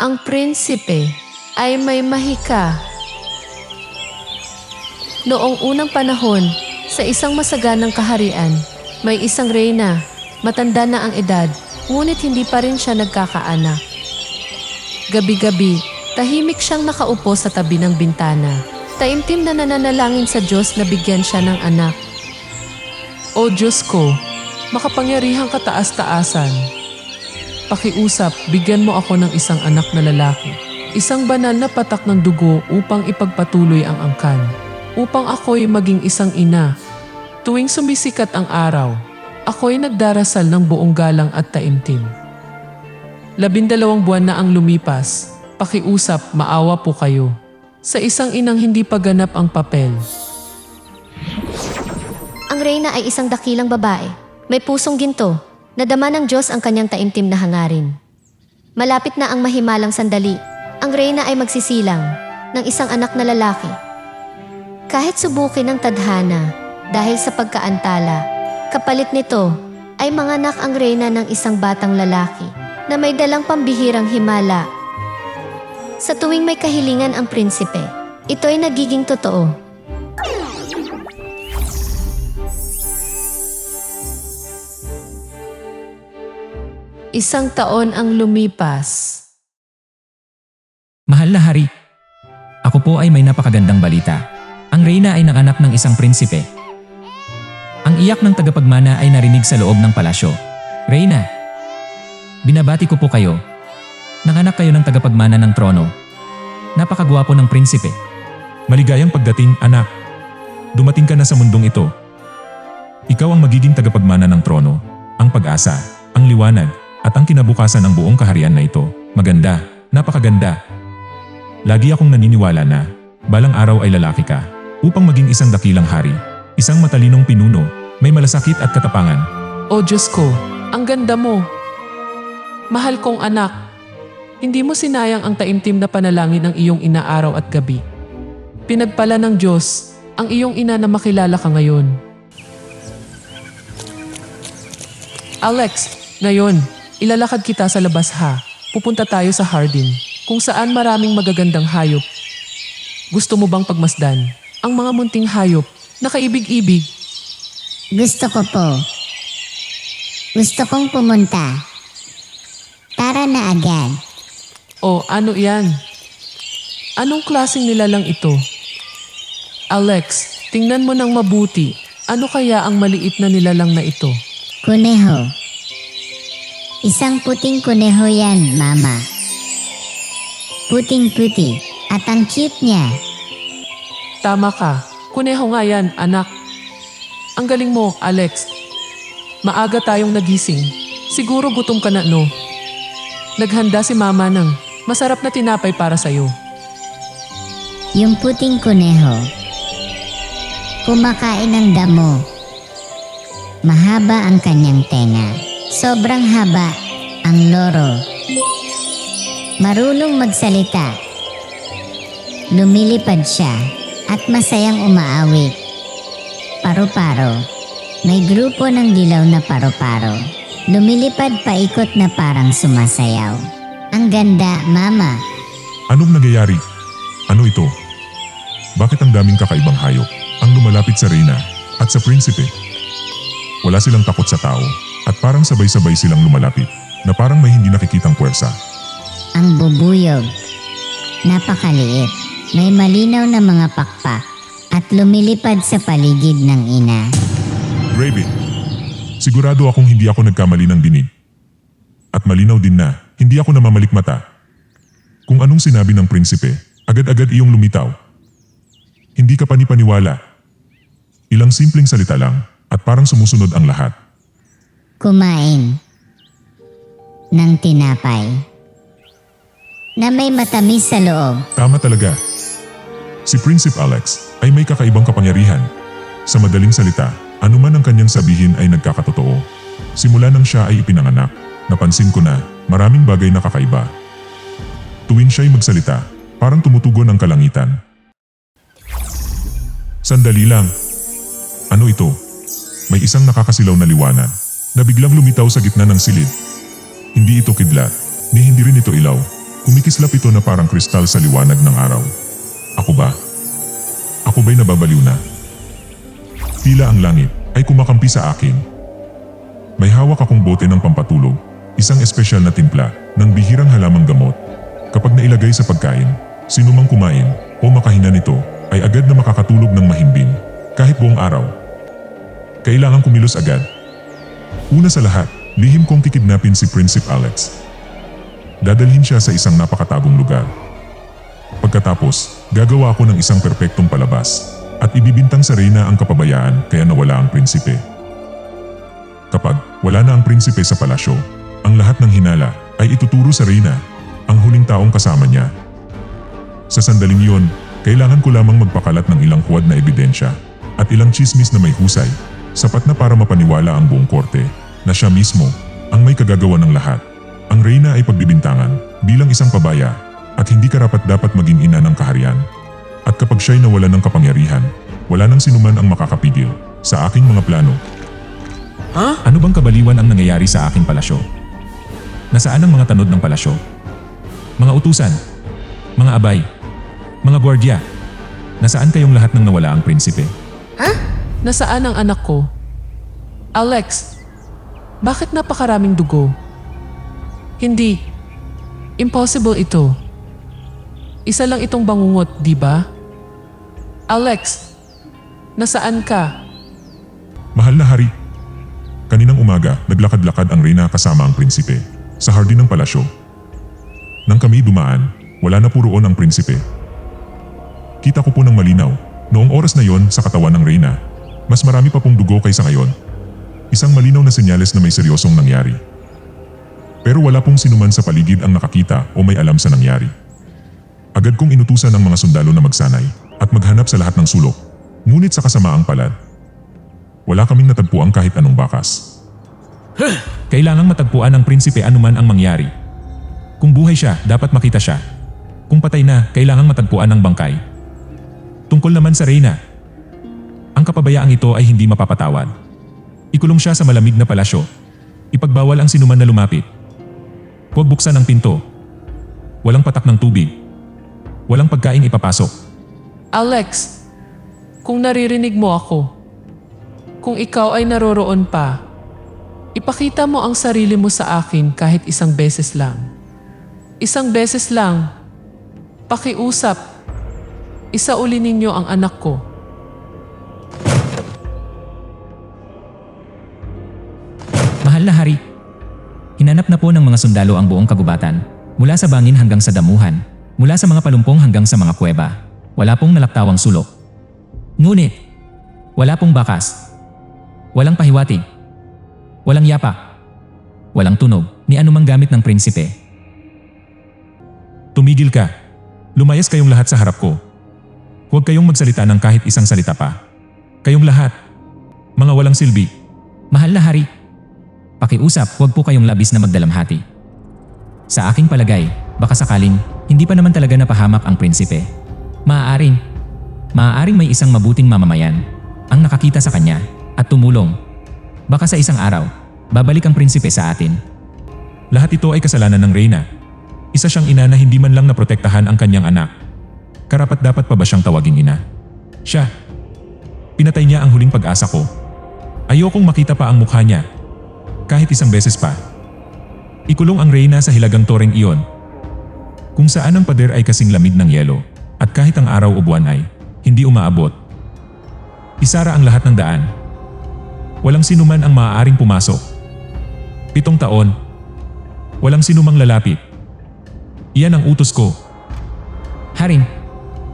Ang prinsipe ay may mahika. Noong unang panahon, sa isang masaganang kaharian, may isang reyna, matanda na ang edad, ngunit hindi pa rin siya nagkakaanak. Gabi-gabi, tahimik siyang nakaupo sa tabi ng bintana. Taimtim na nananalangin sa Diyos na bigyan siya ng anak. O Diyos ko, makapangyarihang kataas-taasan. Pakiusap, bigyan mo ako ng isang anak na lalaki. Isang banal na patak ng dugo upang ipagpatuloy ang angkan. Upang ako'y maging isang ina. Tuwing sumisikat ang araw, ako'y nagdarasal ng buong galang at taimtim. 12 buwan na ang lumipas. Pakiusap, maawa po kayo. Sa isang inang hindi pa ganap ang papel. Ang reyna ay isang dakilang babae. May pusong ginto. Nadama ng Diyos ang kanyang taimtim na hangarin. Malapit na ang mahimalang sandali. Ang reyna ay magsisilang ng isang anak na lalaki. Kahit subukin ng tadhana dahil sa pagkaantala, kapalit nito ay manganak ang reyna ng isang batang lalaki na may dalang pambihirang himala. Sa tuwing may kahilingan ang prinsipe, ito ay nagiging totoo. Isang taon ang lumipas. Mahal na hari, ako po ay may napakagandang balita. Ang reyna ay nanganak ng isang prinsipe. Ang iyak ng tagapagmana ay narinig sa loob ng palasyo. Reyna, binabati ko po kayo. Nanganak kayo ng tagapagmana ng trono. Napakagwapo ng prinsipe. Maligayang pagdating, anak. Dumating ka na sa mundong ito. Ikaw ang magiging tagapagmana ng trono, ang pag-asa, ang liwanag, at ang kinabukasan ng buong kaharian na ito. Maganda, napakaganda. Lagi akong naniniwala na, balang araw ay lalaki ka, upang maging isang dakilang hari, isang matalinong pinuno, may malasakit at katapangan. O Diyos ko, ang ganda mo. Mahal kong anak, hindi mo sinayang ang taimtim na panalangin ng iyong ina araw at gabi. Pinagpala ng Diyos ang iyong ina na makilala ka ngayon. Alex, ngayon, ilalakad kita sa labas ha. Pupunta tayo sa Hardin, kung saan maraming magagandang hayop. Gusto mo bang pagmasdan ang mga munting hayop na kaibig-ibig? Gusto ko po. Gusto kong pumunta. Tara na agad. O ano yan? Anong klaseng nilalang ito? Alex, tingnan mo ng mabuti. Ano kaya ang maliit na nilalang na ito? Kuneho. Isang puting kuneho yan, Mama. Puting-puti at ang cute niya. Tama ka. Kuneho nga yan, anak. Ang galing mo, Alex. Maaga tayong nagising. Siguro gutom ka na, no? Naghanda si Mama ng masarap na tinapay para sa'yo. Yung puting kuneho. Kumakain ng damo. Mahaba ang kanyang tenga. Sobrang haba ang loro. Marunong magsalita. Lumilipad siya at masayang umaawit. Paro-paro. May grupo ng dilaw na paro-paro. Lumilipad paikot na parang sumasayaw. Ang ganda, Mama. Anong nangyayari? Ano ito? Bakit ang daming kakaibang hayop ang lumalapit sa reyna at sa prinsipe? Wala silang takot sa tao at parang sabay-sabay silang lumalapit na parang may hindi nakikitang puwersa. Ang bubuyog. Napakaliit. May malinaw na mga pakpak at lumilipad sa paligid ng ina. Raven, sigurado akong hindi ako nagkamali ng dinig. At malinaw din na hindi ako namamalikmata. Kung anong sinabi ng prinsipe, agad-agad iyong lumitaw. Hindi ka panipaniwala. Ilang simpleng salita lang at parang sumusunod ang lahat. Kumain ng tinapay na may matamis sa loob. Tama talaga. Si Prinsip Alex ay may kakaibang kapangyarihan. Sa madaling salita, anuman ang kanyang sabihin ay nagkakatotoo. Simula nang siya ay ipinanganak, napansin ko na maraming bagay na kakaiba. Tuwing siya'y magsalita, parang tumutugon ang kalangitan. Sandali lang. Ano ito? May isang nakakasilaw na liwanag na biglang lumitaw sa gitna ng silid. Hindi ito kidlat, ni hindi rin ito ilaw. Kumikislap ito na parang kristal sa liwanag ng araw. Ako ba? Ako ba'y nababaliw na? Tila ang langit ay kumakampi sa akin. May hawak akong bote ng pampatulog, isang espesyal na timpla ng bihirang halamang gamot. Kapag nailagay sa pagkain, sinumang kumain o makahina nito ay agad na makakatulog ng mahimbing kahit buong araw. Kailangan kumilos agad. Una sa lahat, lihim kong kikidnapin si Prinsip Alex. Dadalhin siya sa isang napakatagong lugar. Pagkatapos, gagawa ako ng isang perpektong palabas at ibibintang sa Reyna ang kapabayaan kaya nawala ang prinsipe. Kapag wala na ang prinsipe sa palasyo, ang lahat ng hinala ay ituturo sa Reyna, ang huling taong kasama niya. Sa sandaling iyon, kailangan ko lamang magpakalat ng ilang huwad na ebidensya at ilang chismis na may husay, sapat na para mapaniwala ang buong korte na siya mismo ang may kagagawa ng lahat. Ang Reyna ay pagbibintangan bilang isang pabaya at hindi karapat-dapat maging ina ng kaharian. At kapag siya'y nawalan ng kapangyarihan, wala nang sinuman ang makakapigil sa aking mga plano. Ano bang kabaliwan ang nangyayari sa aking palasyo? Nasaan ang mga tanod ng palasyo? Mga utusan? Mga abay? Mga gwardya? Nasaan kayong lahat nang nawala ang prinsipe? Nasaan ang anak ko? Alex, bakit napakaraming dugo? Hindi. Impossible ito. Isa lang itong bangungot, di ba? Alex, nasaan ka? Mahal na hari, kaninang umaga naglakad-lakad ang Reyna kasama ang prinsipe sa hardin ng palasyo. Nang kami dumaan, wala na po roon ang prinsipe. Kita ko po ng malinaw, noong oras na yon sa katawan ng Reyna, mas marami pa pong dugo kaysa ngayon. Isang malinaw na senyales na may seryosong nangyari. Pero wala pong sinuman sa paligid ang nakakita o may alam sa nangyari. Agad kong inutusan ang mga sundalo na magsanay at maghanap sa lahat ng sulok. Ngunit sa kasamaang palad, wala kaming natagpuan kahit anong bakas. Kailangang matagpuan ng prinsipe anuman ang mangyari. Kung buhay siya, dapat makita siya. Kung patay na, kailangang matagpuan ng bangkay. Tungkol naman sa Reyna, ang kapabayaang ito ay hindi mapapatawad. Ikulong siya sa malamig na palasyo. Ipagbawal ang sinuman na lumapit. Huwag buksan ang pinto. Walang patak ng tubig. Walang pagkain ipapasok. Alex, kung naririnig mo ako, kung ikaw ay naroroon pa, ipakita mo ang sarili mo sa akin kahit isang beses lang. Isang beses lang. Pakiusap. Isauli ninyo ang anak ko. Mahal na hari, hinanap na po ng mga sundalo ang buong kagubatan, mula sa bangin hanggang sa damuhan, mula sa mga palumpong hanggang sa mga kuweba. Wala pong nalaktawang sulok. Ngunit, wala pong bakas. Walang pahiwatig. Walang yapa. Walang tunog ni anumang gamit ng prinsipe. Tumigil ka. Lumayas kayong lahat sa harap ko. Huwag kayong magsalita ng kahit isang salita pa. Kayong lahat, mga walang silbi. Mahal na hari, pakiusap, huwag po kayong labis na magdalamhati. Sa aking palagay, baka sakaling hindi pa naman talaga napahamak ang prinsipe. Maaaring may isang mabuting mamamayan ang nakakita sa kanya at tumulong. Baka sa isang araw, babalik ang prinsipe sa atin. Lahat ito ay kasalanan ng Reyna. Isa siyang ina na hindi man lang naprotektahan ang kanyang anak. Karapat-dapat pa ba siyang tawaging ina? Siya. Pinatay niya ang huling pag-asa ko. Ayokong makita pa ang mukha niya. Kahit isang beses pa. Ikulong ang Reyna sa hilagang toreng iyon, kung saan ang pader ay kasing lamig ng yelo at kahit ang araw o buwan ay hindi umaabot. Isara ang lahat ng daan. Walang sinuman ang maaaring pumasok. 7 taon. Walang sinumang lalapit. Iyan ang utos ko. Haring,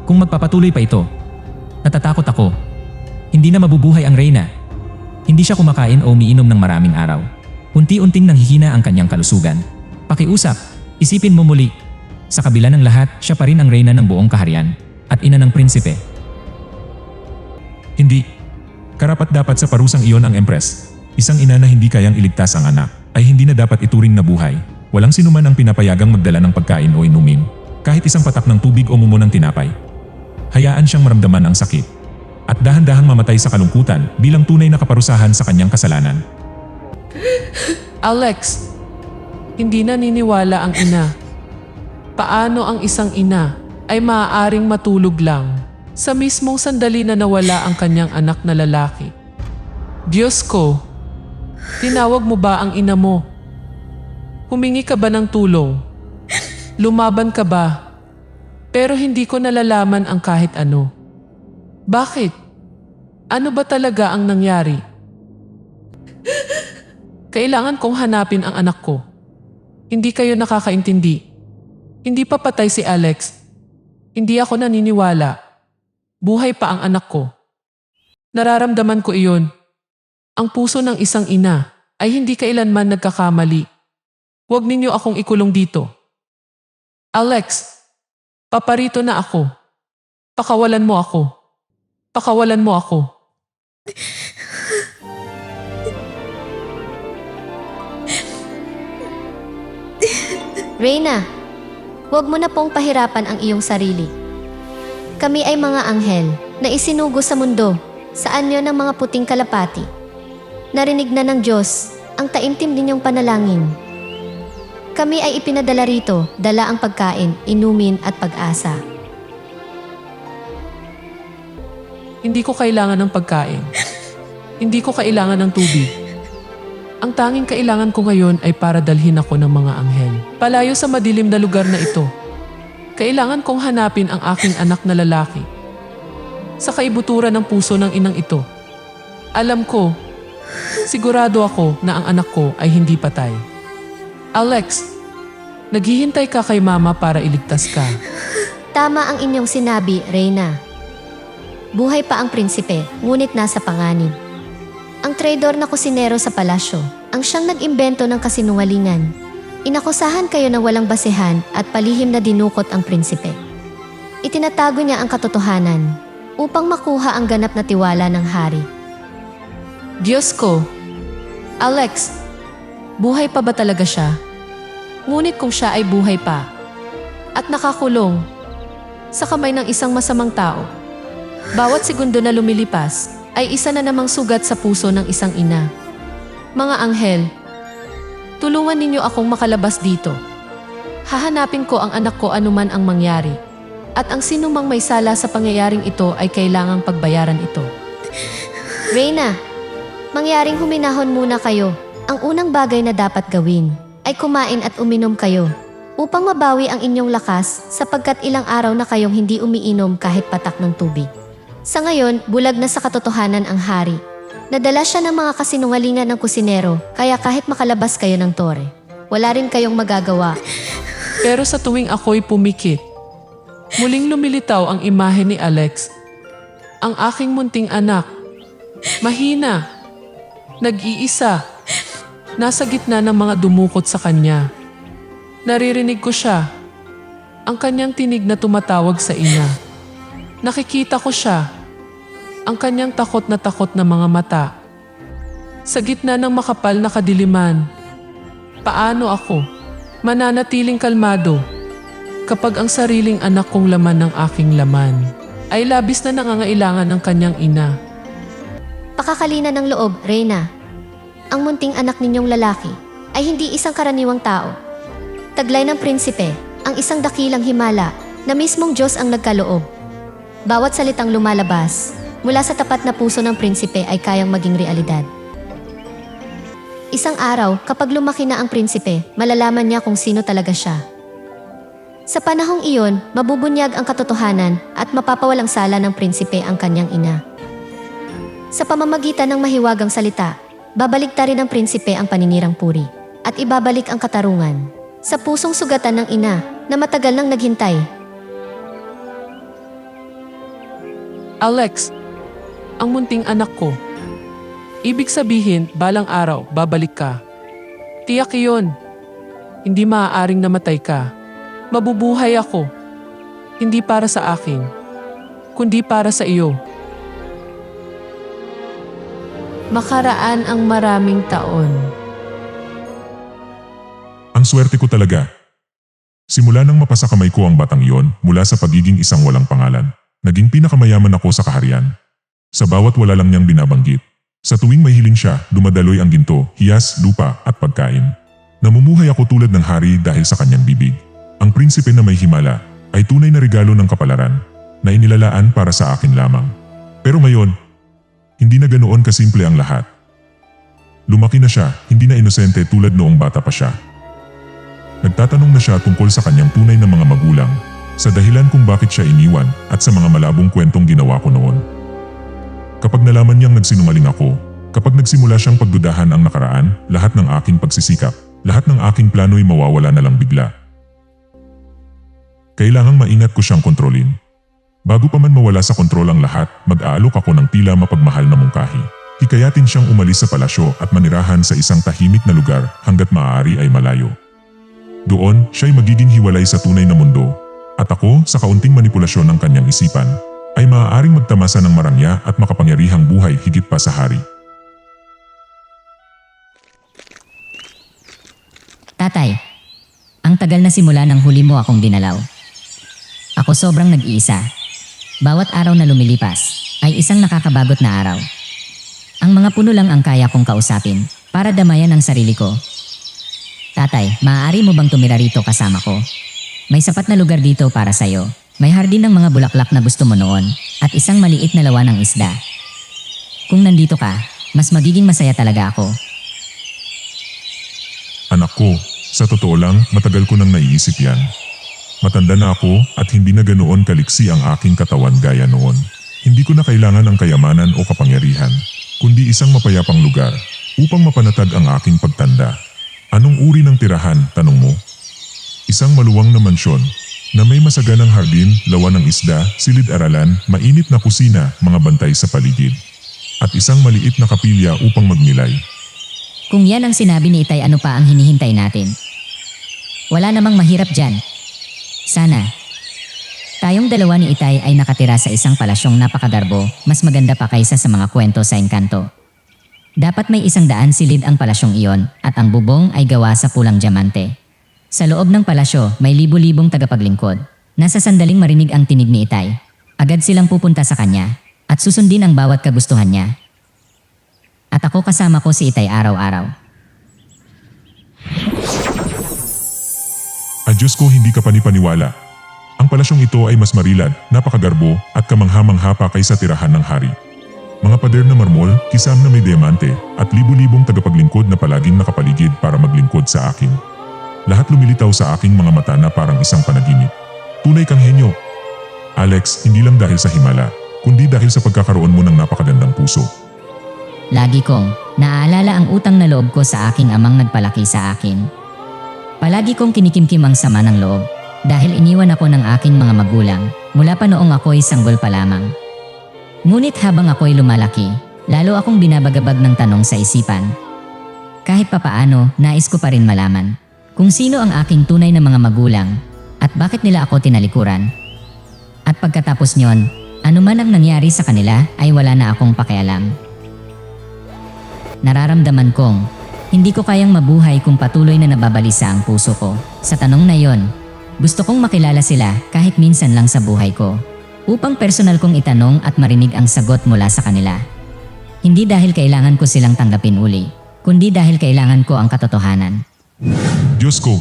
kung magpapatuloy pa ito, natatakot ako. Hindi na mabubuhay ang Reyna. Hindi siya kumakain o umiinom ng maraming araw. Unti-unting nanghihina ang kanyang kalusugan. Pakiusap, isipin mo muli. Sa kabila ng lahat, siya pa rin ang Reyna ng buong kaharian at ina ng prinsipe. Hindi. Karapat-dapat sa parusang iyon ang Empress. Isang ina na hindi kayang iligtas ang anak ay hindi na dapat ituring na buhay. Walang sinuman ang pinapayagang magdala ng pagkain o inumin, kahit isang patak ng tubig o mumo ng tinapay. Hayaan siyang maramdaman ang sakit at dahan-dahang mamatay sa kalungkutan bilang tunay na kaparusahan sa kanyang kasalanan. Alex, hindi naniniwala ang ina. Paano ang isang ina ay maaaring matulog lang sa mismong sandali na nawala ang kanyang anak na lalaki? Diyos ko, tinawag mo ba ang ina mo? Humingi ka ba ng tulong? Lumaban ka ba? Pero hindi ko nalalaman ang kahit ano. Bakit? Ano ba talaga ang nangyari? Kailangan kong hanapin ang anak ko. Hindi kayo nakakaintindi. Hindi pa patay si Alex. Hindi ako naniniwala. Buhay pa ang anak ko. Nararamdaman ko iyon. Ang puso ng isang ina ay hindi kailanman nagkakamali. Huwag ninyo akong ikulong dito. Alex, paparito na ako. Pakawalan mo ako. Pakawalan mo ako. Reyna, huwag mo na pong pahirapan ang iyong sarili. Kami ay mga anghel na isinugo sa mundo sa anyo ng mga puting kalapati. Narinig na ng Diyos ang taimtim ninyong panalangin. Kami ay ipinadala rito, dala ang pagkain, inumin at pag-asa. Hindi ko kailangan ng pagkain. Hindi ko kailangan ng tubig. Ang tanging kailangan ko ngayon ay para dalhin ako ng mga anghel. Palayo sa madilim na lugar na ito. Kailangan kong hanapin ang aking anak na lalaki. Sa kaibuturan ng puso ng inang ito. Alam ko, sigurado ako na ang anak ko ay hindi patay. Alex, naghihintay ka kay mama para iligtas ka. Tama ang inyong sinabi, Reyna. Buhay pa ang prinsipe, ngunit nasa panganib. Ang traidor na kusinero sa palasyo, ang siyang nag-imbento ng kasinungalingan. Inakusahan kayo na walang basehan at palihim na dinukot ang prinsipe. Itinatago niya ang katotohanan upang makuha ang ganap na tiwala ng hari. Diyos ko, Alex, buhay pa ba talaga siya? Ngunit kung siya ay buhay pa at nakakulong sa kamay ng isang masamang tao, bawat segundo na lumilipas ay isa na namang sugat sa puso ng isang ina. Mga anghel, tulungan ninyo akong makalabas dito. Hahanapin ko ang anak ko anuman ang mangyari. At ang sinumang may sala sa pangyayaring ito ay kailangang pagbayaran ito. Reyna, mangyaring huminahon muna kayo. Ang unang bagay na dapat gawin ay kumain at uminom kayo upang mabawi ang inyong lakas sapagkat ilang araw na kayong hindi umiinom kahit patak ng tubig. Sa ngayon, bulag na sa katotohanan ang hari. Nadala siya ng mga kasinungalingan ng kusinero kaya kahit makalabas kayo ng tore, wala rin kayong magagawa. Pero sa tuwing ako'y pumikit, muling lumilitaw ang imahe ni Alex. Ang aking munting anak, mahina, nag-iisa, nasa gitna ng mga dumukot sa kanya. Naririnig ko siya, ang kanyang tinig na tumatawag sa ina. Nakikita ko siya, ang kanyang takot na mga mata. Sa gitna ng makapal na kadiliman, paano ako mananatiling kalmado kapag ang sariling anak kong laman ng aking laman ay labis na nangangailangan ng kanyang ina? Pakakalina ng loob, Reyna. Ang munting anak ninyong lalaki ay hindi isang karaniwang tao. Taglay ng prinsipe, ang isang dakilang himala na mismong Diyos ang nagkaloob. Bawat salitang lumalabas mula sa tapat na puso ng prinsipe ay kayang maging realidad. Isang araw, kapag lumaki na ang prinsipe, malalaman niya kung sino talaga siya. Sa panahong iyon, mabubunyag ang katotohanan at mapapawalang sala ng prinsipe ang kanyang ina. Sa pamamagitan ng mahiwagang salita, babaliktarin ng prinsipe ang paninirang puri at ibabalik ang katarungan sa pusong sugatan ng ina na matagal nang naghintay. Alex, ang munting anak ko. Ibig sabihin, balang araw, babalik ka. Tiyak iyon. Hindi maaaring namatay ka. Mabubuhay ako. Hindi para sa akin, kundi para sa iyo. Makaraan ang maraming taon. Ang swerte ko talaga. Simula nang mapasa kamay ko ang batang iyon mula sa pagiging isang walang pangalan, naging pinakamayaman ako sa kaharian. Sa bawat wala lang niyang binabanggit. Sa tuwing may hiling siya, dumadaloy ang ginto, hiyas, lupa at pagkain. Namumuhay ako tulad ng hari dahil sa kanyang bibig. Ang prinsipe na may himala ay tunay na regalo ng kapalaran na inilalaan para sa akin lamang. Pero ngayon, hindi na ganoon kasimple ang lahat. Lumaki na siya, hindi na inosente tulad noong bata pa siya. Nagtatanong na siya tungkol sa kanyang tunay na mga magulang, sa dahilan kung bakit siya iniwan at sa mga malabong kwentong ginawa ko noon. Kapag nalaman niyang nagsinungaling ako, kapag nagsimula siyang pagdudahan ang nakaraan, lahat ng aking pagsisikap, lahat ng aking plano'y mawawala na lang bigla. Kailangang maingat ko siyang kontrolin. Bago pa man mawala sa kontrol ang lahat, mag-aalok ako ng tila mapagmahal na mungkahi. Hikayatin siyang umalis sa palasyo at manirahan sa isang tahimik na lugar hanggat maaari ay malayo. Doon, siya'y magiging hiwalay sa tunay na mundo, at ako, sa kaunting manipulasyon ng kanyang isipan, ay maaaring magtamasa ng marangya at makapangyarihang buhay higit pa sa hari. Tatay, ang tagal na simula nang huli mo akong dinalaw. Ako sobrang nag-iisa. Bawat araw na lumilipas ay isang nakakabagot na araw. Ang mga puno lang ang kaya kong kausapin para damayan ang sarili ko. Tatay, maaari mo bang tumira rito kasama ko? May sapat na lugar dito para sa'yo. May hardin ng mga bulaklak na gusto mo noon at isang maliit na lawa ng isda. Kung nandito ka, mas magiging masaya talaga ako. Anak ko, sa totoo lang, matagal ko nang naiisip yan. Matanda na ako at hindi na ganoon kaliksi ang aking katawan gaya noon. Hindi ko na kailangan ang kayamanan o kapangyarihan, kundi isang mapayapang lugar upang mapanatag ang aking pagtanda. Anong uri ng tirahan, tanong mo? Isang maluwang na mansyon na may masaganang hardin, lawa ng isda, silid-aralan, mainit na kusina, mga bantay sa paligid, at isang maliit na kapilya upang magmilay. Kung yan ang sinabi ni Itay, ano pa ang hinihintay natin? Wala namang mahirap dyan. Sana. Tayong dalawa ni Itay ay nakatira sa isang palasyong napakagarbo, mas maganda pa kaysa sa mga kwento sa engkanto. Dapat may 100 silid ang palasyong iyon at ang bubong ay gawa sa pulang diamante. Sa loob ng palasyo may libo-libong tagapaglingkod. Nasa sandaling marinig ang tinig ni Itay, agad silang pupunta sa kanya at susundin ang bawat kagustuhan niya. At ako kasama ko si Itay araw-araw. Diyos ko, hindi ka panipaniwala. Ang palasyong ito ay mas marilad, napakagarbo at kamangha-mangha pa kaysa tirahan ng hari. Mga pader na marmol, kisam na may diamante at libu-libong tagapaglingkod na palaging nakapaligid para maglingkod sa akin. Lahat lumilitaw sa aking mga mata na parang isang panaginip. Tunay kang henyo. Alex, hindi lang dahil sa himala, kundi dahil sa pagkakaroon mo ng napakagandang puso. Lagi kong naaalala ang utang na loob ko sa aking amang nagpalaki sa akin. Palagi kong kinikimkim ang sama ng loob dahil iniwan ako ng aking mga magulang mula pa noong ako'y sanggol pa lamang. Ngunit habang ako'y lumalaki, lalo akong binabagabag ng tanong sa isipan. Kahit papaano, nais ko pa rin malaman kung sino ang aking tunay na mga magulang at bakit nila ako tinalikuran. At pagkatapos nyon, anuman ang nangyari sa kanila ay wala na akong pakialam. Nararamdaman kong hindi ko kayang mabuhay kung patuloy na nababalisa ang puso ko. Sa tanong na yon, gusto kong makilala sila kahit minsan lang sa buhay ko, upang personal kong itanong at marinig ang sagot mula sa kanila. Hindi dahil kailangan ko silang tanggapin uli, kundi dahil kailangan ko ang katotohanan. Diyos ko,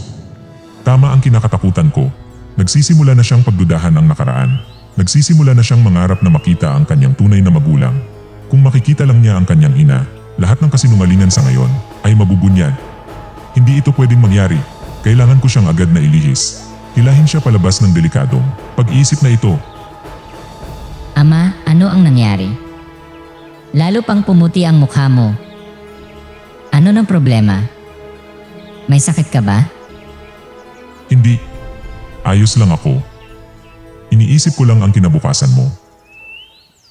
tama ang kinakatakutan ko. Nagsisimula na siyang pagdudahan ang nakaraan. Nagsisimula na siyang mangarap na makita ang kanyang tunay na magulang. Kung makikita lang niya ang kanyang ina, lahat ng kasinungalingan sa ngayon ay mabubunyag. Hindi ito pwedeng mangyari. Kailangan ko siyang agad na ilihis. Hilahin siya palabas ng delikadong pag-iisip na ito. Ama, ano ang nangyari? Lalo pang pumuti ang mukha mo. Ano ng problema? May sakit ka ba? Hindi. Ayos lang ako. Iniisip ko lang ang kinabukasan mo.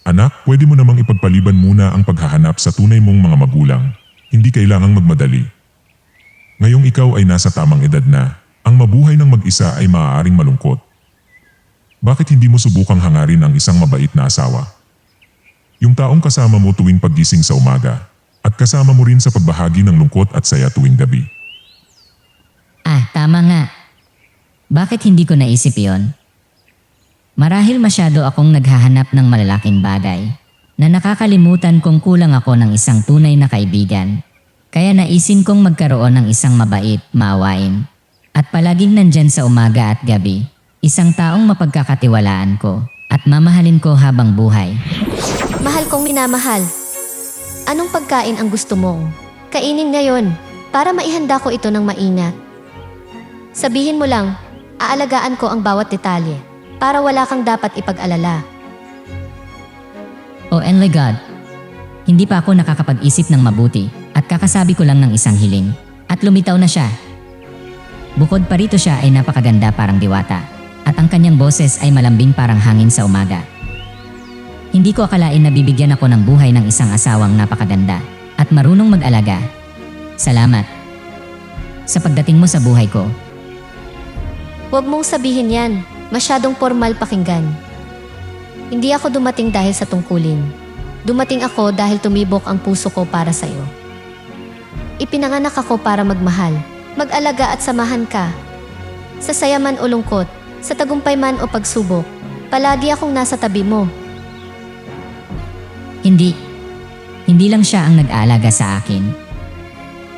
Anak, pwede mo namang ipagpaliban muna ang paghahanap sa tunay mong mga magulang. Hindi kailangang magmadali. Ngayong ikaw ay nasa tamang edad na, ang mabuhay ng mag-isa ay maaaring malungkot. Bakit hindi mo subukang hangarin ang isang mabait na asawa? Yung taong kasama mo tuwing paggising sa umaga, at kasama mo rin sa pagbahagi ng lungkot at saya tuwing gabi. Tama nga. Bakit hindi ko naisip yon? Marahil masyado akong naghahanap ng malalaking bagay na nakakalimutan kung kulang ako ng isang tunay na kaibigan. Kaya naisin kong magkaroon ng isang mabait, maawain At palaging nandyan sa umaga at gabi. Isang taong mapagkakatiwalaan ko at mamahalin ko habang buhay. Mahal kong minamahal. Anong pagkain ang gusto mong kainin ngayon para maihanda ko ito ng maingat? Sabihin mo lang, aalagaan ko ang bawat detalye para wala kang dapat ipag-alala. Oh only God, hindi pa ako nakakapag-isip ng mabuti at kakasabi ko lang ng isang hiling at lumitaw na siya. Bukod pa rito siya ay napakaganda parang diwata at ang kanyang boses ay malambing parang hangin sa umaga. Hindi ko akalain na bibigyan ako ng buhay ng isang asawang napakaganda at marunong mag-alaga. Salamat sa pagdating mo sa buhay ko. Huwag mong sabihin yan, masyadong formal pakinggan. Hindi ako dumating dahil sa tungkulin. Dumating ako dahil tumibok ang puso ko para sa'yo. Ipinanganak ako para magmahal, mag-alaga at samahan ka. Sa saya man o lungkot, sa tagumpay man o pagsubok, palagi akong nasa tabi mo. Hindi lang siya ang nag-aalaga sa akin.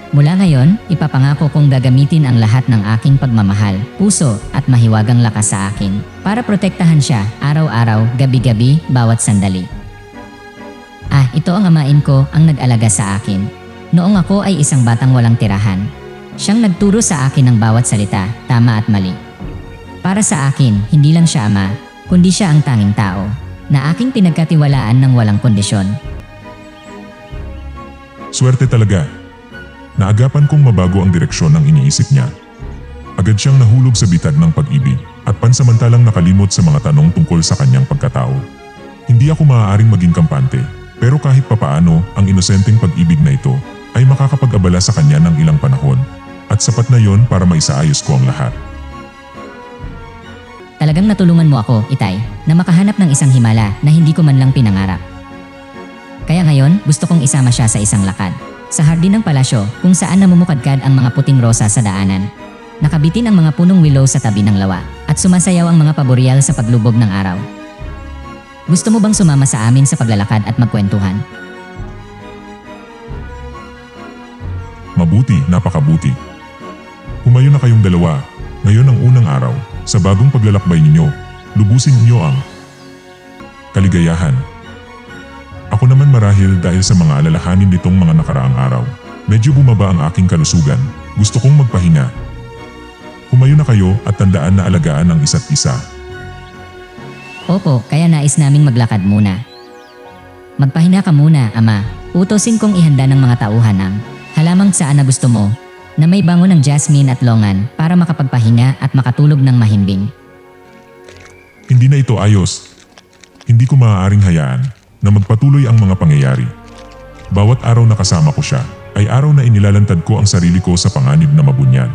Mula ngayon, ipapangako kong gagamitin ang lahat ng aking pagmamahal, puso at mahiwagang lakas sa akin para protektahan siya araw-araw, gabi-gabi, bawat sandali. Ito ang amain ko ang nag-alaga sa akin. Noong ako ay isang batang walang tirahan. Siyang nagturo sa akin ng bawat salita, tama at mali. Para sa akin, hindi lang siya ama, kundi siya ang tanging tao na aking pinagkatiwalaan ng walang kondisyon. Swerte talaga. Naagapan kong mabago ang direksyon ng iniisip niya. Agad siyang nahulog sa bitag ng pag-ibig at pansamantalang nakalimot sa mga tanong tungkol sa kanyang pagkatao. Hindi ako maaaring maging kampante, pero kahit papaano ang inosenteng pag-ibig na ito ay makakapag-abala sa kanya ng ilang panahon at sapat na yon para maisaayos ko ang lahat. Talagang natulungan mo ako, Itay, na makahanap ng isang himala na hindi ko man lang pinangarap. Kaya ngayon, gusto kong isama siya sa isang lakad. Sa hardin ng palasyo kung saan namumukadkad ang mga puting rosa sa daanan. Nakabitin ang mga punong willow sa tabi ng lawa at sumasayaw ang mga paboreal sa paglubog ng araw. Gusto mo bang sumama sa amin sa paglalakad at magkwentuhan? Mabuti, napakabuti. Humayo na kayong dalawa. Ngayon ang unang araw. Sa bagong paglalakbay ninyo, lubusin niyo ang kaligayahan. Ako naman marahil dahil sa mga alalahanin nitong mga nakaraang araw. Medyo bumaba ang aking kalusugan. Gusto kong magpahinga. Humayo na kayo at tandaan na alagaan ang isa't isa. Opo, kaya nais naming maglakad muna. Magpahinga ka muna, Ama. Utosin kong ihanda ng mga tauhan ang halamang saan na gusto mo, na may bango ng jasmine at longan para makapagpahinga at makatulog ng mahimbing. Hindi na ito ayos. Hindi ko maaaring hayaan na magpatuloy ang mga pangyayari. Bawat araw na kasama ko siya ay araw na inilalantad ko ang sarili ko sa panganib na mabunyag.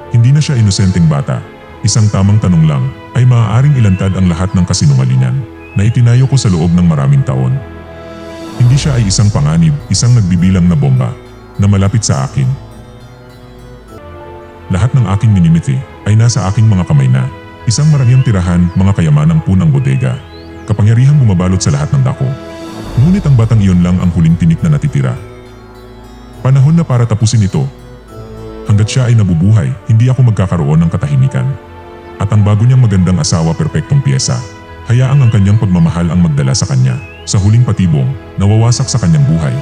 Hindi na siya inosenteng bata. Isang tamang tanong lang ay maaaring ilantad ang lahat ng kasinungalingan na itinayo ko sa loob ng maraming taon. Hindi siya ay isang panganib, isang nagbibilang na bomba na malapit sa akin. Lahat ng aking minimiti ay nasa aking mga kamay na. Isang marangyang tirahan, mga kayamanang punang bodega. Kapangyarihang bumabalot sa lahat ng dako. Ngunit ang batang iyon lang ang huling tinik na natitira. Panahon na para tapusin ito. Hanggat siya ay nabubuhay, hindi ako magkakaroon ng katahimikan. At ang bago niyang magandang asawa perpektong piyesa, hayaang ang kanyang pagmamahal ang magdala sa kanya. Sa huling patibong, nawawasak sa kanyang buhay.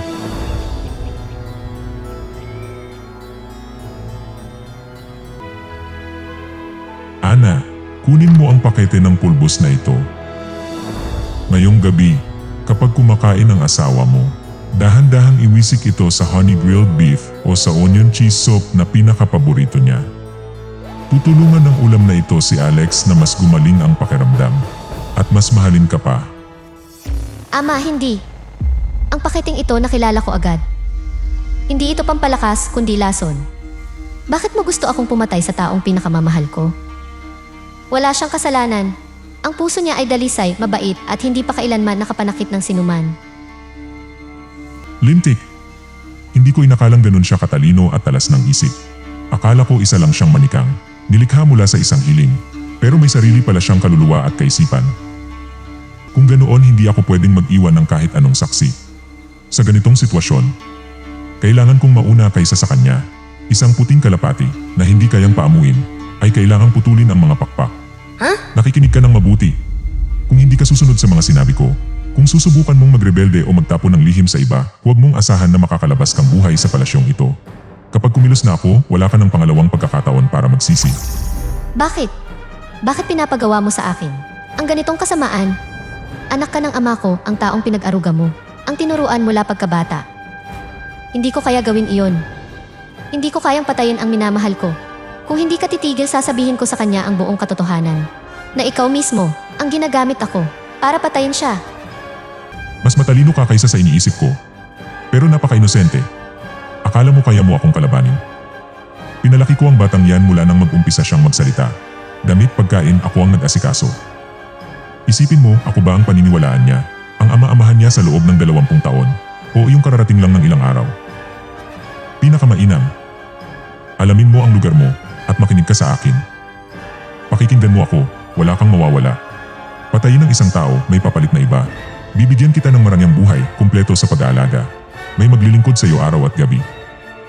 Ana, kunin mo ang pakete ng pulbos na ito. Ngayong gabi, kapag kumakain ang asawa mo, dahan-dahang iwisik ito sa honey grilled beef o sa onion cheese soup na pinakapaborito niya. Tutulungan ng ulam na ito si Alex na mas gumaling ang pakiramdam at mas mahalin ka pa. Ama, hindi. Ang paketing ito nakilala ko agad. Hindi ito pampalakas kundi lason. Bakit mo gusto akong pumatay sa taong pinakamamahal ko? Wala siyang kasalanan. Ang puso niya ay dalisay, mabait at hindi pa kailanman nakapanakit ng sinuman. Lintik, hindi ko inakalang ganun siya katalino at talas ng isip. Akala ko isa lang siyang manikang, nilikha mula sa isang hiling. Pero may sarili pala siyang kaluluwa at kaisipan. Kung ganoon hindi ako pwedeng mag-iwan ng kahit anong saksi. Sa ganitong sitwasyon, kailangan kong mauna kaysa sa kanya. Isang puting kalapati na hindi kayang paamuin ay kailangang putulin ang mga pakpak. Nakikinig ka ng mabuti. Kung hindi ka susunod sa mga sinabi ko, kung susubukan mong magrebelde o magtapon ng lihim sa iba, huwag mong asahan na makakalabas kang buhay sa palasyong ito. Kapag kumilos na ako, wala ka ng pangalawang pagkakataon para magsisi. Bakit? Bakit pinapagawa mo sa akin? Ang ganitong kasamaan? Anak ka ng ama ko, ang taong pinag-aruga mo. Ang tinuruan mula pagkabata. Hindi ko kaya gawin iyon. Hindi ko kayang patayin ang minamahal ko. Kung hindi ka titigil, sasabihin ko sa kanya ang buong katotohanan. Na ikaw mismo, ang ginagamit ako, para patayin siya. Mas matalino ka kaysa sa iniisip ko. Pero napaka-inosente. Akala mo kaya mo akong kalabanin. Pinalaki ko ang batang yan mula nang mag-umpisa siyang magsalita. Damit, pagkain, ako ang nag-asikaso. Isipin mo, ako ba ang paniniwalaan niya? Ang ama-amahan niya sa loob ng 20 taon? O yung kararating lang ng ilang araw? Pinakamainam. Alamin mo ang lugar mo at makinig ka sa akin. Pakikinggan mo ako, wala kang mawawala. Patayin ng isang tao, may papalit na iba. Bibigyan kita ng marangyang buhay, kumpleto sa pag-aalaga. May maglilingkod sa iyo araw at gabi.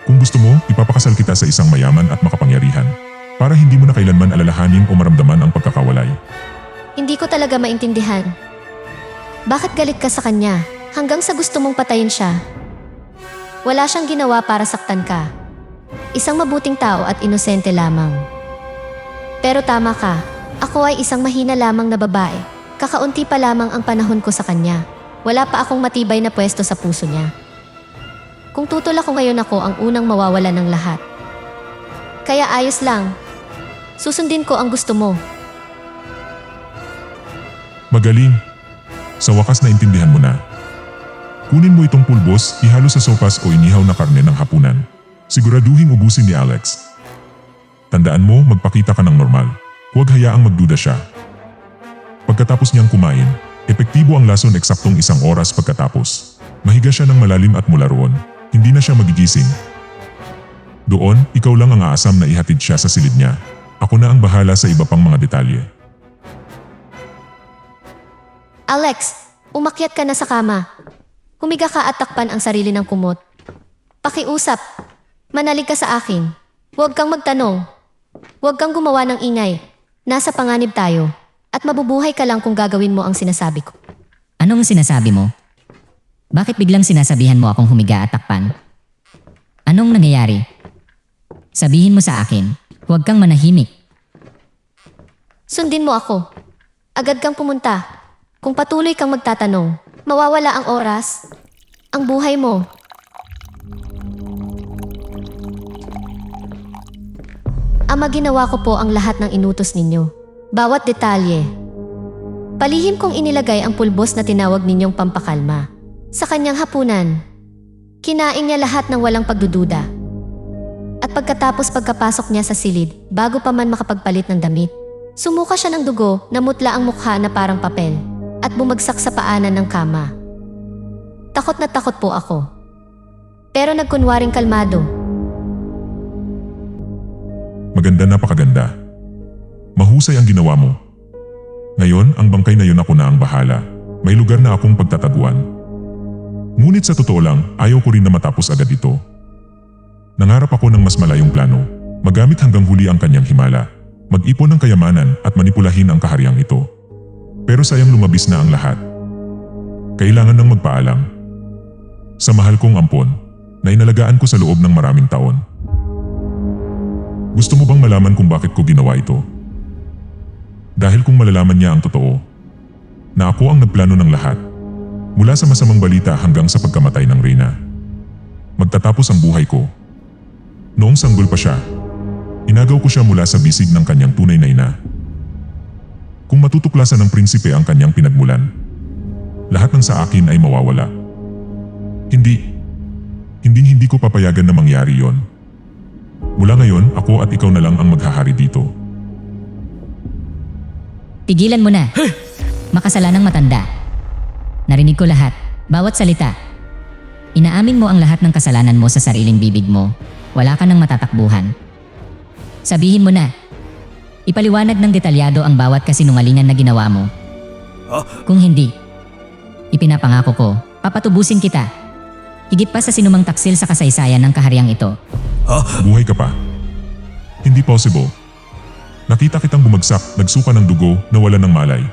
Kung gusto mo, ipapakasal kita sa isang mayaman at makapangyarihan. Para hindi mo na kailanman alalahanin o maramdaman ang pagkakawalay. Hindi ko talaga maintindihan. Bakit galit ka sa kanya hanggang sa gusto mong patayin siya? Wala siyang ginawa para saktan ka. Isang mabuting tao at inosente lamang. Pero tama ka, ako ay isang mahina lamang na babae. Kakaunti pa lamang ang panahon ko sa kanya. Wala pa akong matibay na pwesto sa puso niya. Kung tutol ako ngayon, ako ang unang mawawala ng lahat. Kaya ayos lang. Susundin ko ang gusto mo. Magaling. Sa wakas na intindihan mo na. Kunin mo itong pulbos, ihalo sa sopas o inihaw na karne ng hapunan. Siguraduhin ubusin ni Alex. Tandaan mo, magpakita ka ng normal. Huwag hayaang magduda siya. Pagkatapos niyang kumain, epektibo ang lason eksaktong 1 oras pagkatapos. Mahiga siya ng malalim at mula roon, hindi na siya magigising. Doon, ikaw lang ang aasam na ihatid siya sa silid niya. Ako na ang bahala sa iba pang mga detalye. Alex, umakyat ka na sa kama. Humiga ka at takpan ang sarili ng kumot. Pakiusap. Manalig ka sa akin. Huwag kang magtanong. Huwag kang gumawa ng ingay. Nasa panganib tayo. At mabubuhay ka lang kung gagawin mo ang sinasabi ko. Anong sinasabi mo? Bakit biglang sinasabihan mo akong humiga at takpan? Anong nangyayari? Sabihin mo sa akin, huwag kang manahimik. Sundin mo ako. Agad kang pumunta. Kung patuloy kang magtatanong, mawawala ang oras, ang buhay mo. Ama, ginawa ko po ang lahat ng inutos ninyo. Bawat detalye. Palihim kong inilagay ang pulbos na tinawag ninyong pampakalma. Sa kanyang hapunan, kinain niya lahat ng walang pagdududa. At pagkapasok niya sa silid, bago pa man makapagpalit ng damit, sumuka siya ng dugo, namutla ang mukha na parang papel, at bumagsak sa paanan ng kama. Takot na takot po ako. Pero nagkunwaring kalmado. Maganda, napakaganda. Mahusay ang ginawa mo. Ngayon, ang bangkay na yun ako na ang bahala. May lugar na akong pagtataguan. Ngunit sa totoo lang, ayaw ko rin na matapos agad ito. Nangarap ako ng mas malayong plano, magamit hanggang huli ang kanyang himala, mag-ipon ng kayamanan at manipulahin ang kahariang ito. Pero sayang lumabis na ang lahat. Kailangan nang magpaalam. Sa mahal kong ampon, na inalagaan ko sa loob ng maraming taon. Gusto mo bang malaman kung bakit ko ginawa ito? Dahil kung malalaman niya ang totoo, na ako ang nagplano ng lahat, mula sa masamang balita hanggang sa pagkamatay ng Reyna. Magtatapos ang buhay ko. Noong sanggol pa siya, inagaw ko siya mula sa bisig ng kanyang tunay na ina. Kung matutuklasan ng prinsipe ang kanyang pinagmulan, lahat ng sa akin ay mawawala. Hindi ko papayagan na mangyari yon. Mula ngayon, ako at ikaw na lang ang maghahari dito. Tigilan mo na. Makasalanang matanda. Narinig ko lahat, bawat salita. Inaamin mo ang lahat ng kasalanan mo sa sariling bibig mo. Wala ka nang matatakbuhan. Sabihin mo na. Ipaliwanag ng detalyado ang bawat kasinungalingan na ginawa mo. Kung hindi, ipinapangako ko, papatubusin kita. Higit pa sa sinumang taksil sa kasaysayan ng kahariang ito. Buhay ka pa. Hindi possible. Nakita kitang bumagsak, nagsuka ng dugo, nawala ng malay.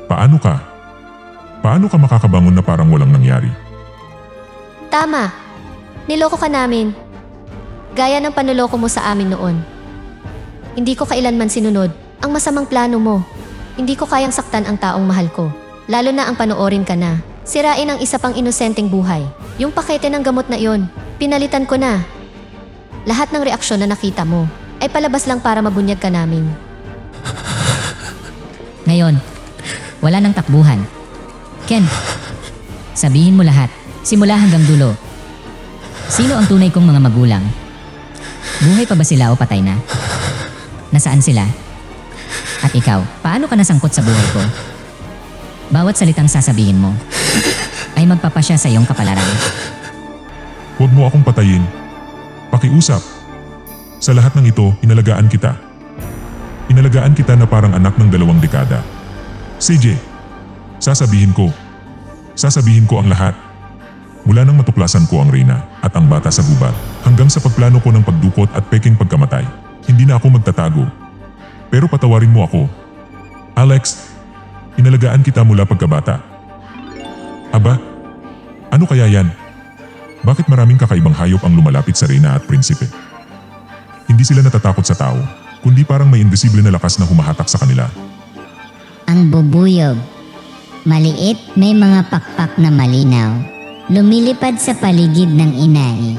Paano ka? Paano ka makakabangon na parang walang nangyari? Tama. Niloko ka namin. Gaya ng panuloko mo sa amin noon. Hindi ko kailanman sinunod ang masamang plano mo. Hindi ko kayang saktan ang taong mahal ko. Lalo na ang panoorin ka na. Sirain ang isa pang inosenteng buhay. Yung pakete ng gamot na iyon, pinalitan ko na. Lahat ng reaksyon na nakita mo ay palabas lang para mabunyag ka namin. Ngayon, wala nang takbuhan. Ken, sabihin mo lahat, simula hanggang dulo. Sino ang tunay kong mga magulang? Buhay pa ba sila o patay na? Nasaan sila? At ikaw, paano ka nasangkot sa buhay ko? Bawat salitang sasabihin mo ay magpapasya sa iyong kapalaran. Huwag mo akong patayin. Pakiusap. Sa lahat ng ito, inalagaan kita. Inalagaan kita na parang anak ng 2 dekada. CJ, sasabihin ko ang lahat. Mula nang matuklasan ko ang reyna at ang bata sa gubat, hanggang sa pagplano ko ng pagdukot at peking pagkamatay, hindi na ako magtatago. Pero patawarin mo ako. Alex, inalagaan kita mula pagkabata. Aba, ano kaya yan? Bakit maraming kakaibang hayop ang lumalapit sa reyna at prinsipe? Hindi sila natatakot sa tao, kundi parang may invisible na lakas na humahatak sa kanila. Ang bubuyog. Maliit, may mga pakpak na malinaw. Lumilipad sa paligid ng inay.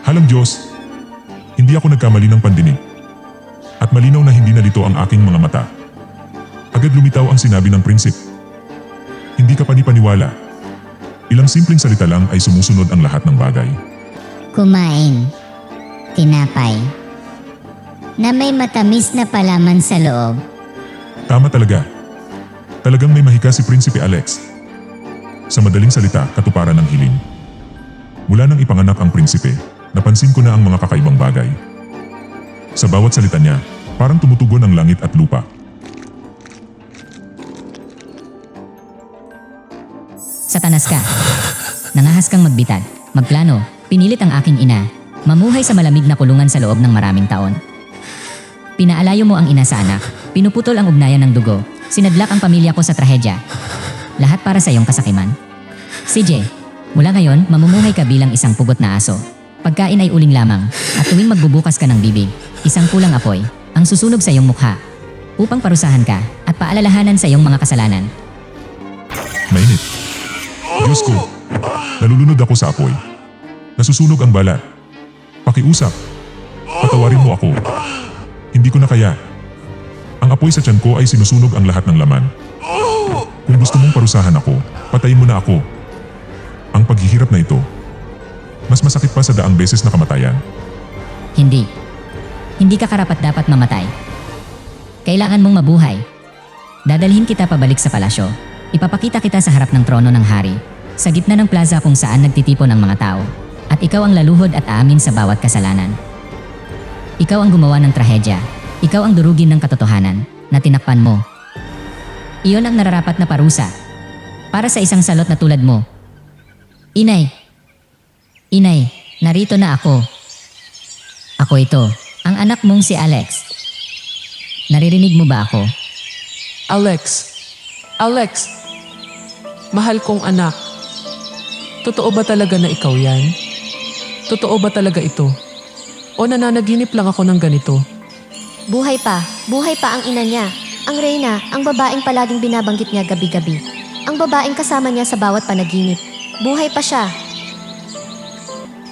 Halang Diyos, hindi ako nagkamali ng pandinig. At malinaw na hindi nalito ang aking mga mata. Agad lumitaw ang sinabi ng prinsip. Hindi ka panipaniwala. Ilang simpleng salita lang ay sumusunod ang lahat ng bagay. Kumain. Tinapay. Na may matamis na palaman sa loob. Tama talaga. Talagang may mahika si Prinsipe Alex. Sa madaling salita, katuparan ng hiling. Mula nang ipanganak ang prinsipe, napansin ko na ang mga kakaibang bagay. Sa bawat salita niya, parang tumutugon ang langit at lupa. Satanas ka. Nangahas kang magbitag, magplano, pinilit ang aking ina, mamuhay sa malamig na kulungan sa loob ng maraming taon. Pinaalayo mo ang ina sa anak, pinuputol ang ugnayan ng dugo, sinadlak ang pamilya ko sa trahedya. Lahat para sa iyong kasakiman. CJ, mula ngayon, mamumuhay ka bilang isang pugot na aso. Pagkain ay uling lamang, at tuwing magbubukas ka ng bibig, isang kulang apoy, ang susunog sa iyong mukha, upang parusahan ka at paalalahanan sa iyong mga kasalanan. Mainit. Diyos ko, nalulunod ako sa apoy. Nasusunog ang balat. Pakiusap. Patawarin mo ako. Hindi ko na kaya. Ang apoy sa tiyan ko ay sinusunog ang lahat ng laman. Kung gusto mong parusahan ako, patayin mo na ako. Ang paghihirap na ito, mas masakit pa sa 100 beses na kamatayan. Hindi. Hindi ka karapat-dapat mamatay. Kailangan mong mabuhay. Dadalhin kita pabalik sa palasyo. Ipapakita kita sa harap ng trono ng hari, sa gitna ng plaza kung saan nagtitipon ang mga tao. At ikaw ang laluhod at aamin sa bawat kasalanan. Ikaw ang gumawa ng trahedya. Ikaw ang durugin ng katotohanan na tinakpan mo. Iyon ang nararapat na parusa para sa isang salot na tulad mo. Inay, narito na ako. Ako ito, ang anak mong si Alex. Naririnig mo ba ako? Alex, mahal kong anak. Totoo ba talaga na ikaw yan? Totoo ba talaga ito? O nananaginip lang ako ng ganito? Buhay pa ang ina niya. Ang reyna, ang babaeng palaging binabanggit niya gabi-gabi. Ang babaeng kasama niya sa bawat panaginip. Buhay pa siya.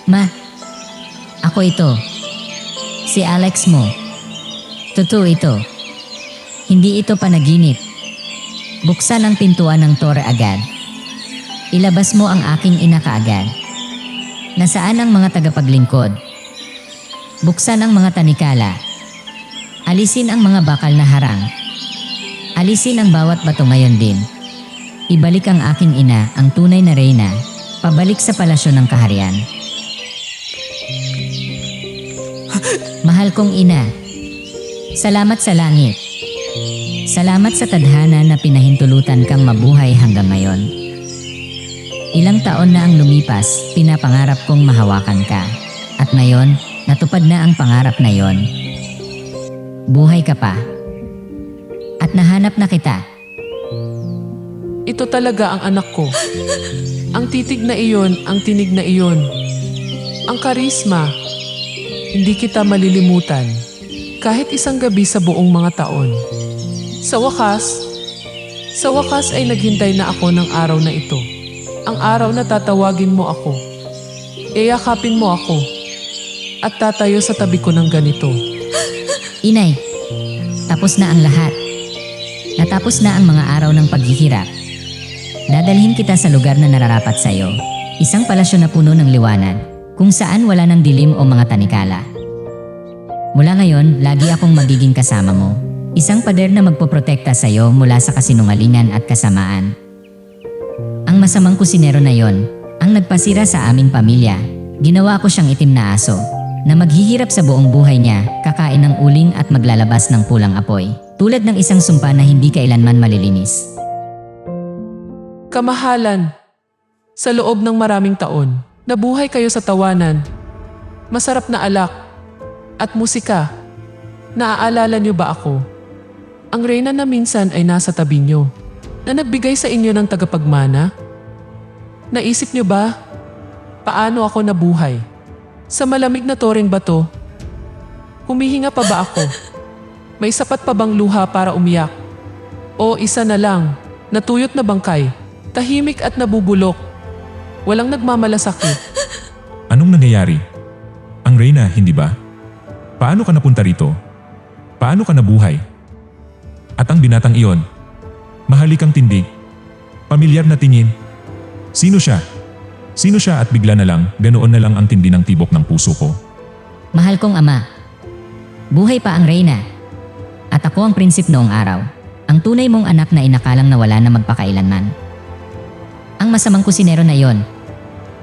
Ma, ako ito. Si Alex mo. Totoo ito. Hindi ito panaginip. Buksan ang pintuan ng tore agad. Ilabas mo ang aking ina kaagad. Nasaan ang mga tagapaglingkod? Buksan ang mga tanikala. Alisin ang mga bakal na harang. Alisin ang bawat bato ngayon din. Ibalik ang aking ina, ang tunay na reyna, pabalik sa palasyo ng kaharian. Mahal kong ina, salamat sa langit. Salamat sa tadhana na pinahintulutan kang mabuhay hanggang ngayon. Ilang taon na ang lumipas, pinapangarap kong mahawakan ka. At ngayon, natupad na ang pangarap na yon. Buhay ka pa. At nahanap na kita. Ito talaga ang anak ko. Ang titig na iyon, ang tinig na iyon. Ang karisma. Hindi kita malilimutan. Kahit isang gabi sa buong mga taon. Sa wakas ay naghintay na ako ng araw na ito. Ang araw na tatawagin mo ako. Iyakapin mo ako. At tatayo sa tabi ko ng ganito. Inay, tapos na ang lahat. Natapos na ang mga araw ng paghihirap. Dadalhin kita sa lugar na nararapat sa iyo. Isang palasyo na puno ng liwanag, kung saan wala ng dilim o mga tanikala. Mula ngayon, lagi akong magiging kasama mo. Isang pader na magpoprotekta sa iyo mula sa kasinungalingan at kasamaan. Ang masamang kusinero na yon, ang nagpasira sa aming pamilya, ginawa ko siyang itim na aso, na maghihirap sa buong buhay niya, kakain ng uling at maglalabas ng pulang apoy, tulad ng isang sumpa na hindi kailanman malilinis. Kamahalan, sa loob ng maraming taon, nabuhay kayo sa tawanan, masarap na alak, at musika. Naaalala niyo ba ako? Ang reyna na minsan ay nasa tabi niyo, na nagbigay sa inyo ng tagapagmana? Naisip niyo ba, paano ako nabuhay? Sa malamig na toreng bato, humihinga pa ba ako? May sapat pa bang luha para umiyak? O isa na lang, natuyot na bangkay, tahimik at nabubulok, walang nagmamalasakit. Anong nangyayari? Ang reyna, hindi ba? Paano ka napunta rito? Paano ka nabuhay? At ang binatang iyon, mahalikang tindig, pamilyar na tingin. Sino siya? Sino siya at bigla na lang, ganoon na lang ang tindi ng tibok ng puso ko. Mahal kong ama, buhay pa ang reyna. At ako ang prinsip noong araw, ang tunay mong anak na inakalang nawala na magpakailanman. Ang masamang kusinero na yon.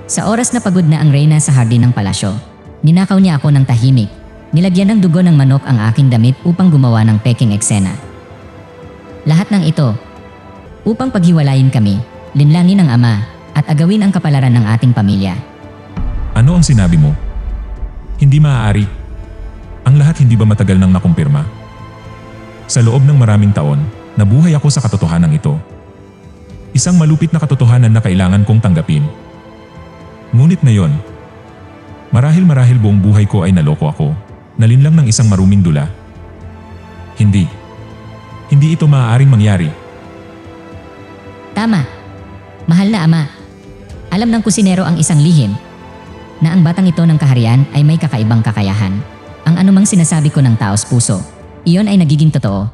Sa oras na pagod na ang reyna sa hardin ng palasyo, ninakaw niya ako ng tahimik. Nilagyan ng dugo ng manok ang aking damit upang gumawa ng peking eksena. Lahat ng ito, upang paghiwalayin kami, linlangin ng ama, at agawin ang kapalaran ng ating pamilya. Ano ang sinabi mo? Hindi maaari. Ang lahat hindi ba matagal nang nakumpirma? Sa loob ng maraming taon, nabuhay ako sa katotohanan ito. Isang malupit na katotohanan na kailangan kong tanggapin. Ngunit ngayon, marahil buong buhay ko ay naloko ako, nalinlang ng isang maruming dula. Hindi ito maaaring mangyari. Tama. Mahal na ama. Alam ng kusinero ang isang lihim, na ang batang ito ng kaharian ay may kakaibang kakayahan. Ang anumang sinasabi ko ng taos puso, iyon ay nagiging totoo.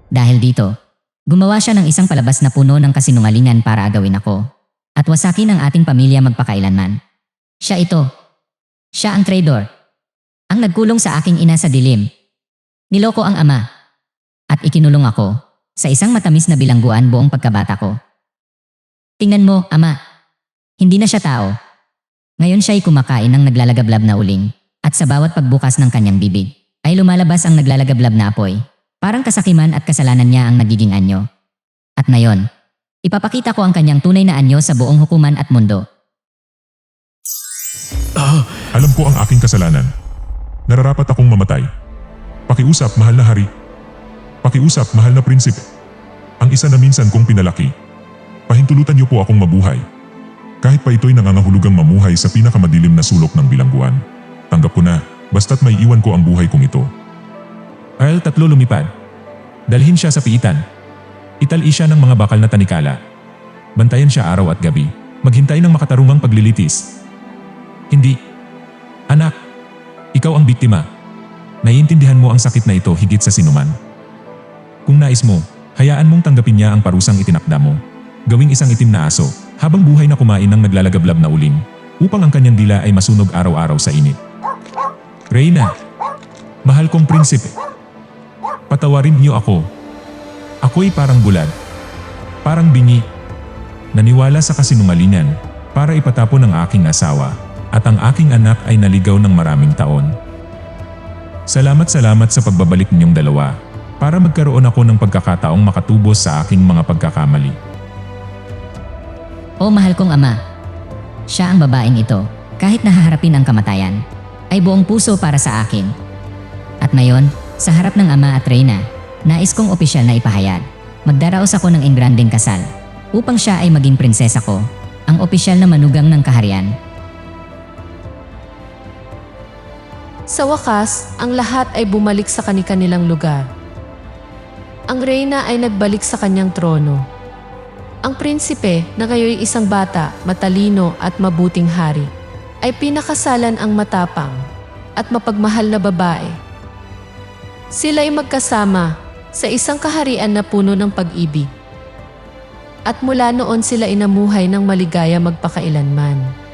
Dahil dito, gumawa siya ng isang palabas na puno ng kasinungalingan para agawin ako, at wasakin ang ating pamilya magpakailanman. Siya ito. Siya ang traitor. Ang nagkulong sa aking ina sa dilim. Niloko ang ama. At ikinulong ako sa isang matamis na bilangguan buong pagkabata ko. Tingnan mo, ama. Hindi na siya tao. Ngayon siya'y kumakain ng naglalagablab na uling, at sa bawat pagbukas ng kanyang bibig, ay lumalabas ang naglalagablab na apoy. Parang kasakiman at kasalanan niya ang nagiging anyo. At ngayon, ipapakita ko ang kanyang tunay na anyo sa buong hukuman at mundo. Alam ko ang aking kasalanan. Nararapat akong mamatay. Pakiusap, mahal na hari. Pakiusap, mahal na prinsipe. Ang isa na minsan kong pinalaki. Pahintulutan niyo po akong mabuhay. Kahit pa ito'y nangangahulugang mamuhay sa pinakamadilim na sulok ng bilangguan. Tanggap ko na, basta't may iwan ko ang buhay kong ito. Earl, 3 lumipad. Dalhin siya sa piitan. Itali siya ng mga bakal na tanikala. Bantayan siya araw at gabi. Maghintay ng makatarungang paglilitis. Hindi. Anak, ikaw ang biktima. Naiintindihan mo ang sakit na ito higit sa sinuman. Kung nais mo, hayaan mong tanggapin niya ang parusang itinakda mo. Gawing isang itim na aso, habang buhay na kumain ng naglalagablab na uling, upang ang kanyang dila ay masunog araw-araw sa init. Reyna, mahal kong prinsipe, patawarin niyo ako. Ako'y parang bulad, parang bingi, naniwala sa kasinungalingan para ipatapon ang aking asawa, at ang aking anak ay naligaw ng maraming taon. Salamat sa pagbabalik ninyong dalawa, para magkaroon ako ng pagkakataong makatubos sa aking mga pagkakamali. O mahal kong ama, siya ang babaeng ito, kahit nahaharapin ang kamatayan, ay buong puso para sa akin. At ngayon, sa harap ng ama at reyna, nais kong opisyal na ipahayag. Magdaraos ako ng engrandeng kasal upang siya ay maging prinsesa ko, ang opisyal na manugang ng kaharian. Sa wakas, ang lahat ay bumalik sa kani-kanilang lugar. Ang reyna ay nagbalik sa kanyang trono. Ang prinsipe na ngayoy isang bata, matalino at mabuting hari, ay pinakasalan ang matapang at mapagmahal na babae. Sila ay magkasama sa isang kaharian na puno ng pag-ibig. At mula noon sila inamuhay ng maligaya magpakailanman.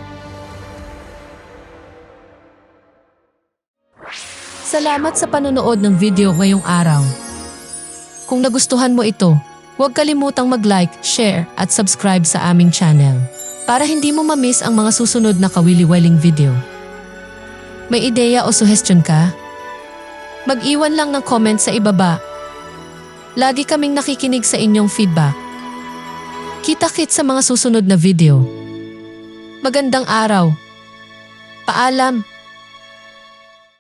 Salamat sa panonood ng video ngayong araw. Kung nagustuhan mo ito, huwag kalimutang mag-like, share at subscribe sa aming channel para hindi mo ma-miss ang mga susunod na kawili-wiling video. May ideya o suggestion ka? Mag-iwan lang ng comment sa ibaba. Lagi kaming nakikinig sa inyong feedback. Kita-kits sa mga susunod na video. Magandang araw. Paalam.